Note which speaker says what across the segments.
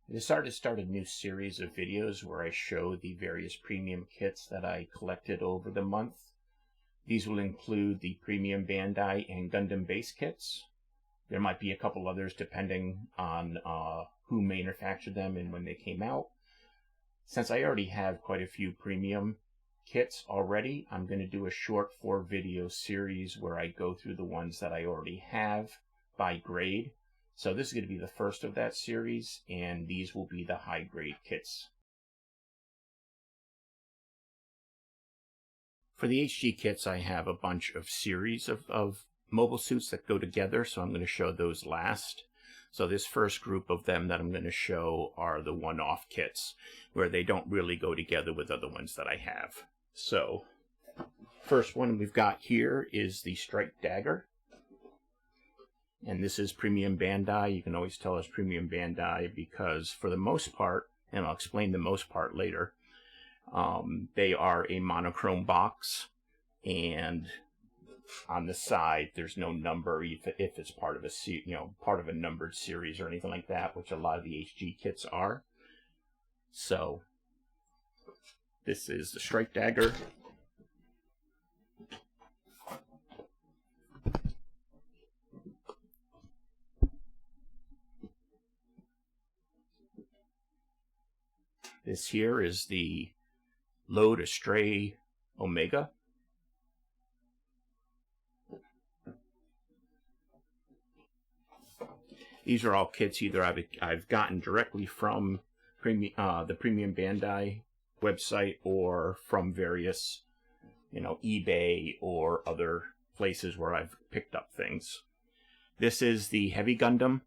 Speaker 1: I decided to start a new series of videos where I show the various premium kits that I collected over the month. These will include the Premium Bandai and Gundam base kits. There might be a couple others depending on who manufactured them and when they came out. Since I already have quite a few premium kits already, I'm going to do a short 4-video series where I go through the ones that I already have by grade. So this is going to be the first of that series, and these will be the high grade kits. For the HG kits, I have a bunch of series of mobile suits that go together, so I'm going to show those last. So this first group of them that I'm going to show are the one-off kits, where they don't really go together with other ones that I have. So, first one we've got here is the Strike Dagger. And this is Premium Bandai. You can always tell it's Premium Bandai because for the most part, and I'll explain the most part later, they are a monochrome box, and on the side there's no number if it's part of a numbered series or anything like that, which a lot of the HG kits are. So this is the Strike Dagger. This here is the Load Astray Omega. These are all kits either I've gotten directly from the Premium Bandai website or from various, eBay or other places where I've picked up things. This is the Heavy Gundam.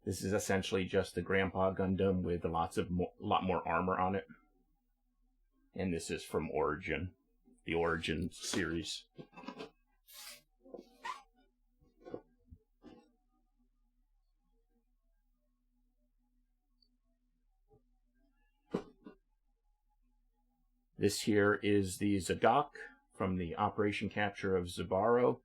Speaker 1: This is essentially just the Grandpa Gundam with lot more armor on it. And this is from Origin, the Origin series. This here is the Zagok from the Operation Capture of Zebaro.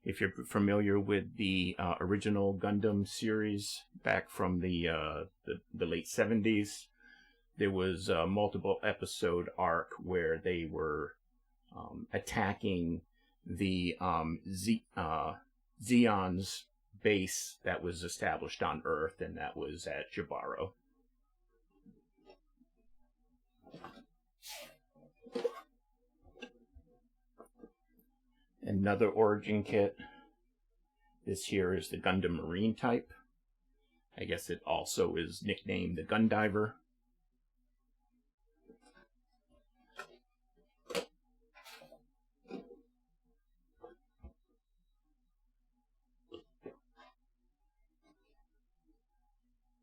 Speaker 1: If you're familiar with the original Gundam series back from the late 70s, there was a multiple episode arc where they were attacking the Zeon's base that was established on Earth, and that was at Jabaro. Another Origin kit. This here is the Gundam Marine type. I guess it also is nicknamed the Gundiver.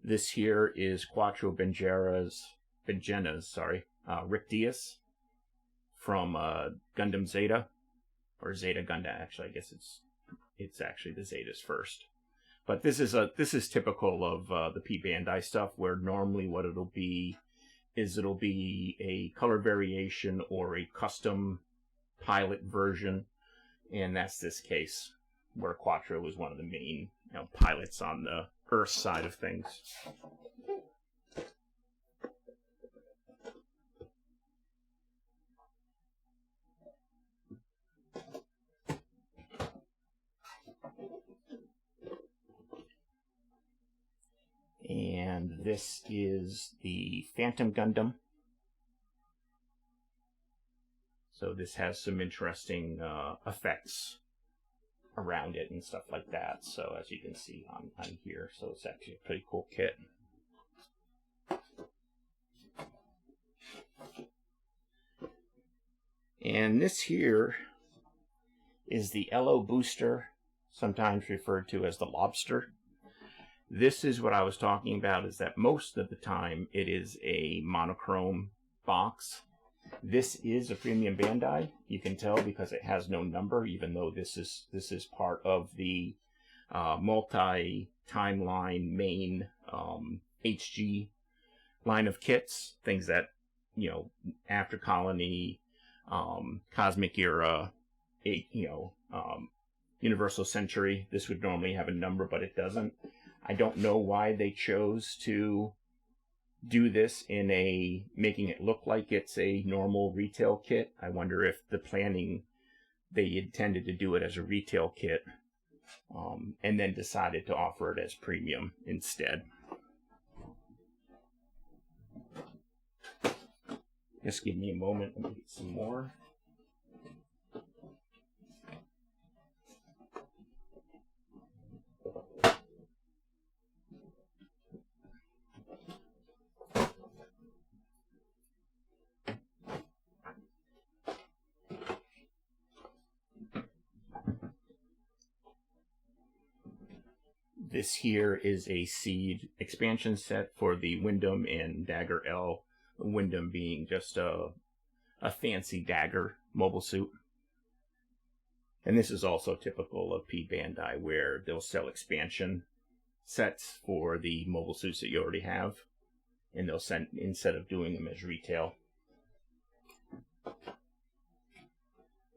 Speaker 1: This here is Quattro Benjena's, Rick Diaz from Gundam Zeta. Or Zeta Gundam, actually. I guess it's actually the Zetas first. But this is typical of the P Bandai stuff, where normally what it'll be a color variation or a custom pilot version, and that's this case, where Quattro was one of the main pilots on the Earth side of things. And this is the Phantom Gundam. So this has some interesting effects around it and stuff like that. So as you can see on here, so it's actually a pretty cool kit. And this here is the LO Booster, sometimes referred to as the Lobster. This is what I was talking about, is that most of the time it is a monochrome box. This is a Premium Bandai. You can tell because it has no number, even though this is part of the multi-timeline main HG line of kits. Things that, after Colony, Cosmic Era, Universal Century, this would normally have a number, but it doesn't. I don't know why they chose to do this in making it look like it's a normal retail kit. I wonder if the planning, they intended to do it as a retail kit, and then decided to offer it as premium instead. Just give me a moment, let me get some more. This here is a seed expansion set for the Wyndham and Dagger L. Wyndham being just a fancy dagger mobile suit. And this is also typical of P Bandai, where they'll sell expansion sets for the mobile suits that you already have, and they'll send, instead of doing them as retail.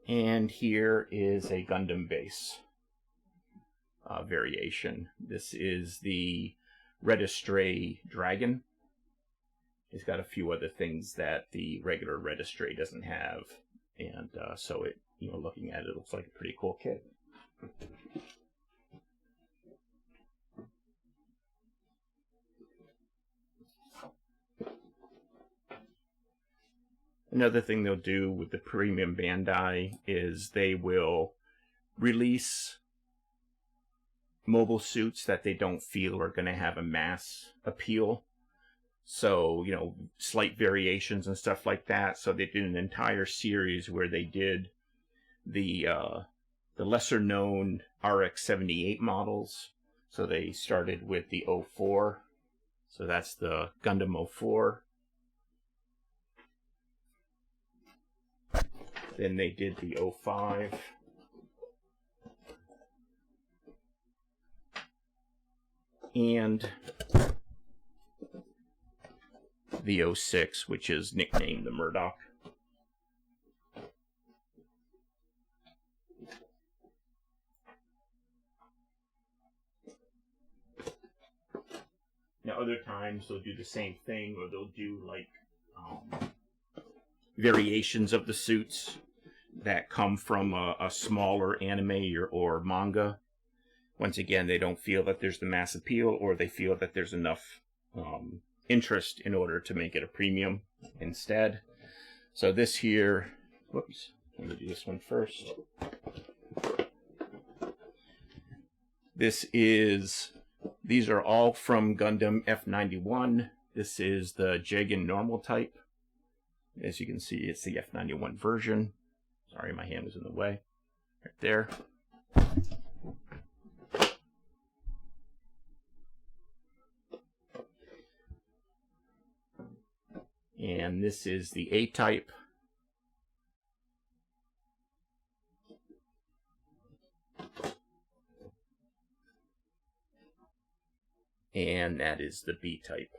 Speaker 1: And here is a Gundam base variation. This is the Red Astray Dragon. It's got a few other things that the regular Red Astray doesn't have, and so it, looking at it, it looks like a pretty cool kit. Another thing they'll do with the Premium Bandai is they will release mobile suits that they don't feel are going to have a mass appeal. So, slight variations and stuff like that. So they did an entire series where they did the lesser known RX-78 models. So they started with the 04. So that's the Gundam 04. Then they did the 05. And the 06, which is nicknamed the Murdoch. Now, other times they'll do the same thing, or they'll do like variations of the suits that come from a smaller anime or manga. Once again, they don't feel that there's the mass appeal, or they feel that there's enough interest in order to make it a premium instead. So this here, whoops, let me do this one first. These are all from Gundam F91. This is the Jagan normal type. As you can see, it's the F91 version. Sorry, my hand was in the way. Right there. And this is the A-type. And that is the B-type.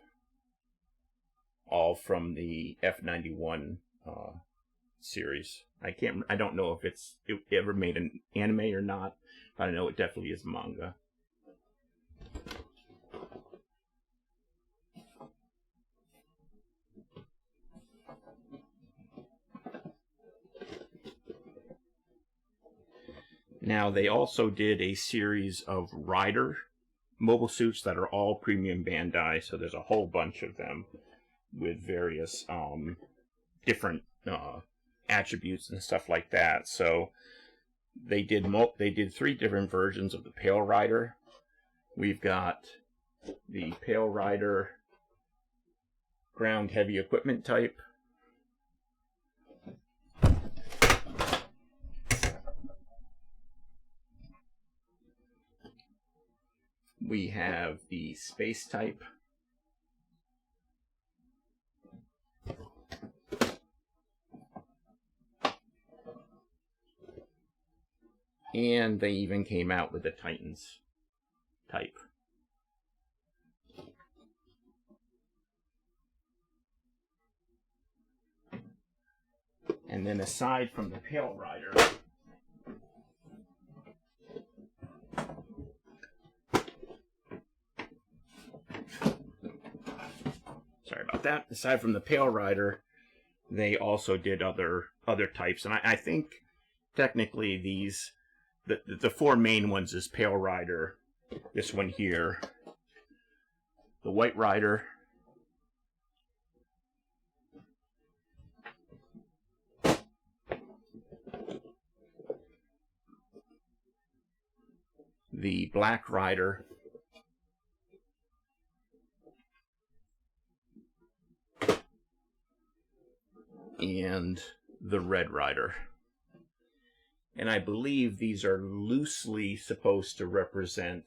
Speaker 1: All from the F91 series. I don't know if it ever made an anime or not, but I know it definitely is manga. Now, they also did a series of Rider mobile suits that are all Premium Bandai, so there's a whole bunch of them with various different attributes and stuff like that. So they did 3 different versions of the Pale Rider. We've got the Pale Rider ground heavy equipment type. We have the space type. And they even came out with the Titans type. And then aside from the Pale Rider, sorry about that. Aside from the Pale Rider, they also did other types, and I think technically these the four main ones is Pale Rider, this one here, the White Rider, the Black Rider, and the Red Rider. And I believe these are loosely supposed to represent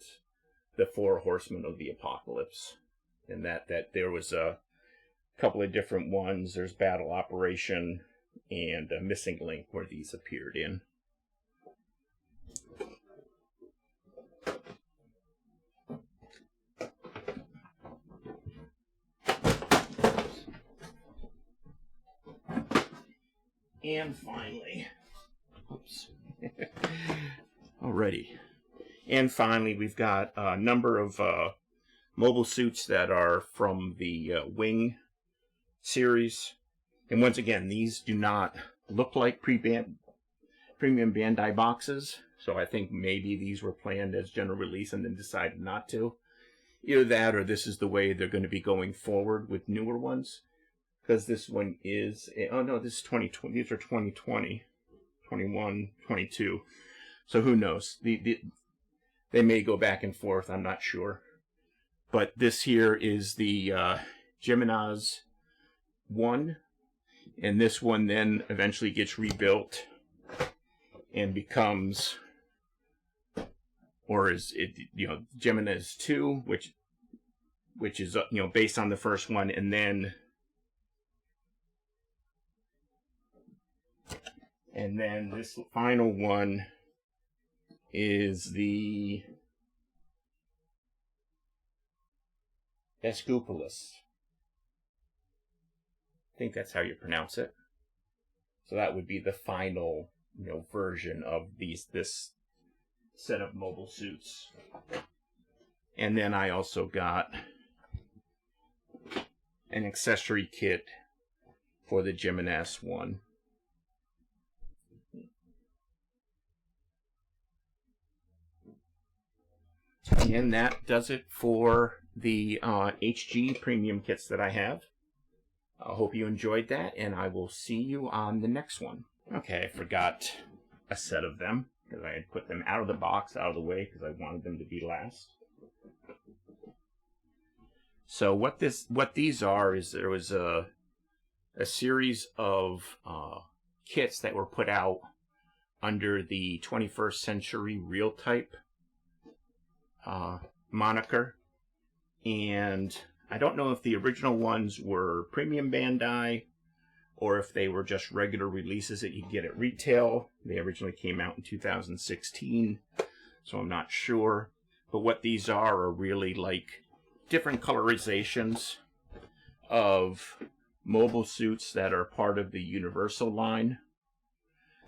Speaker 1: the four horsemen of the apocalypse. And that there was a couple of different ones. There's Battle Operation and Missing Link where these appeared in. And finally, oops. Alrighty. And finally, we've got a number of mobile suits that are from the Wing series. And once again, these do not look like Premium Bandai boxes. So I think maybe these were planned as general release and then decided not to. Either that or this is the way they're going to be going forward with newer ones. Because this one is, oh no, this is 2020. These are 2020, 21, 22. So who knows? They may go back and forth. I'm not sure. But this here is the Geminas 1. And this one then eventually gets rebuilt and becomes, or is it, Geminas 2, which is, based on the first one. And then this final one is the Escupolis. I think that's how you pronounce it. So that would be the final, version of this set of mobile suits. And then I also got an accessory kit for the Geminas 1. And that does it for the HG premium kits that I have. I hope you enjoyed that, and I will see you on the next one. Okay, I forgot a set of them, because I had put them out of the box, out of the way, because I wanted them to be last. So what these are is there was a series of kits that were put out under the 21st Century Real Type moniker, and I don't know if the original ones were Premium Bandai or if they were just regular releases that you get at retail. They originally came out in 2016, so I'm not sure. But what these are really like different colorizations of mobile suits that are part of the Universal line.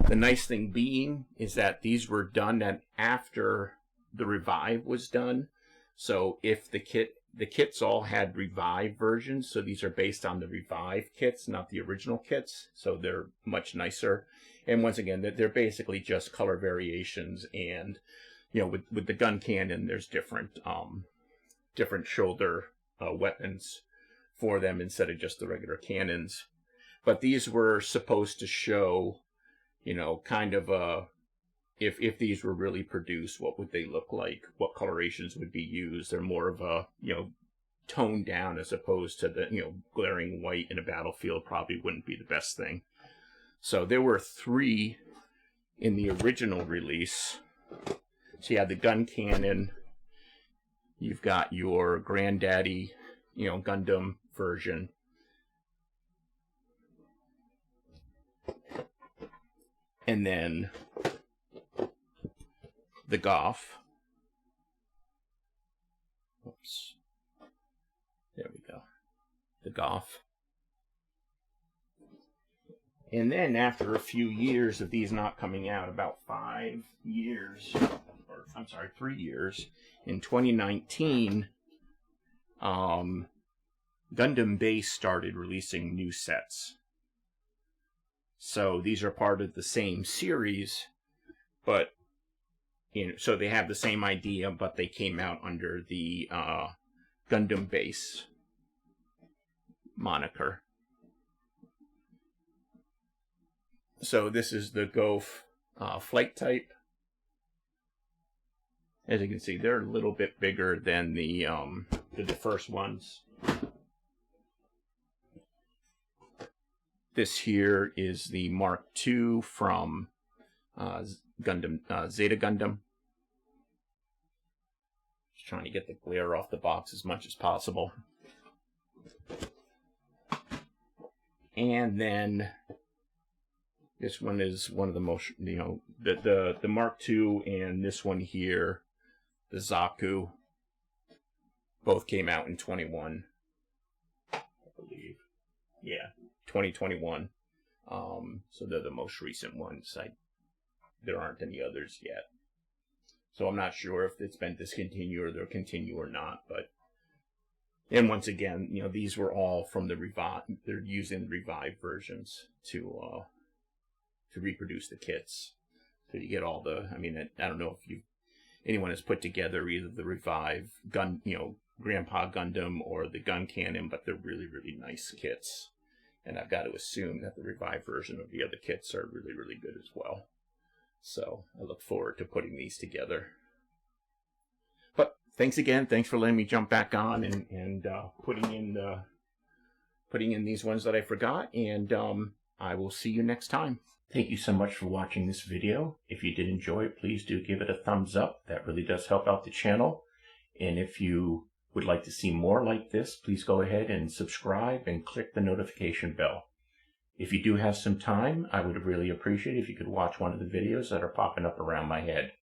Speaker 1: The nice thing being is that these were done after the Revive was done. So if the kits all had Revive versions, so these are based on the Revive kits, not the original kits, so they're much nicer. And once again, they're basically just color variations, and with the gun cannon, there's different shoulder weapons for them instead of just the regular cannons. But these were supposed to show, kind of a, if these were really produced, what would they look like? What colorations would be used? They're more of a, toned down as opposed to the, glaring white in a battlefield probably wouldn't be the best thing. So there were 3 in the original release. So you had the gun cannon. You've got your Granddaddy, Gundam version. And then the Goff. Oops. There we go. The Goff. And then after a few years of these not coming out, about 3 years, in 2019, Gundam Base started releasing new sets. So these are part of the same series, but so they have the same idea, but they came out under the Gundam Base moniker. So this is the Gof flight type. As you can see, they're a little bit bigger than the first ones. This here is the Mark II from Gundam Zeta Gundam. Just trying to get the glare off the box as much as possible. And then this one is one of the most, the Mark II and this one here, the Zaku, both came out in 21, I believe. Yeah, 2021. So they're the most recent ones. There aren't any others yet. So I'm not sure if it's been discontinued or they'll continue or not. But, and once again, these were all from the Revive. They're using revived versions to reproduce the kits. So you get all the, I don't know if anyone has put together either the Revive Grandpa Gundam or the Gun Cannon, but they're really, really nice kits. And I've got to assume that the Revive version of the other kits are really, really good as well. So I look forward to putting these together. But thanks again. Thanks for letting me jump back on and putting in these ones that I forgot. And I will see you next time. Thank you so much for watching this video. If you did enjoy it, please do give it a thumbs up. That really does help out the channel. And if you would like to see more like this, please go ahead and subscribe and click the notification bell. If you do have some time, I would really appreciate it if you could watch one of the videos that are popping up around my head.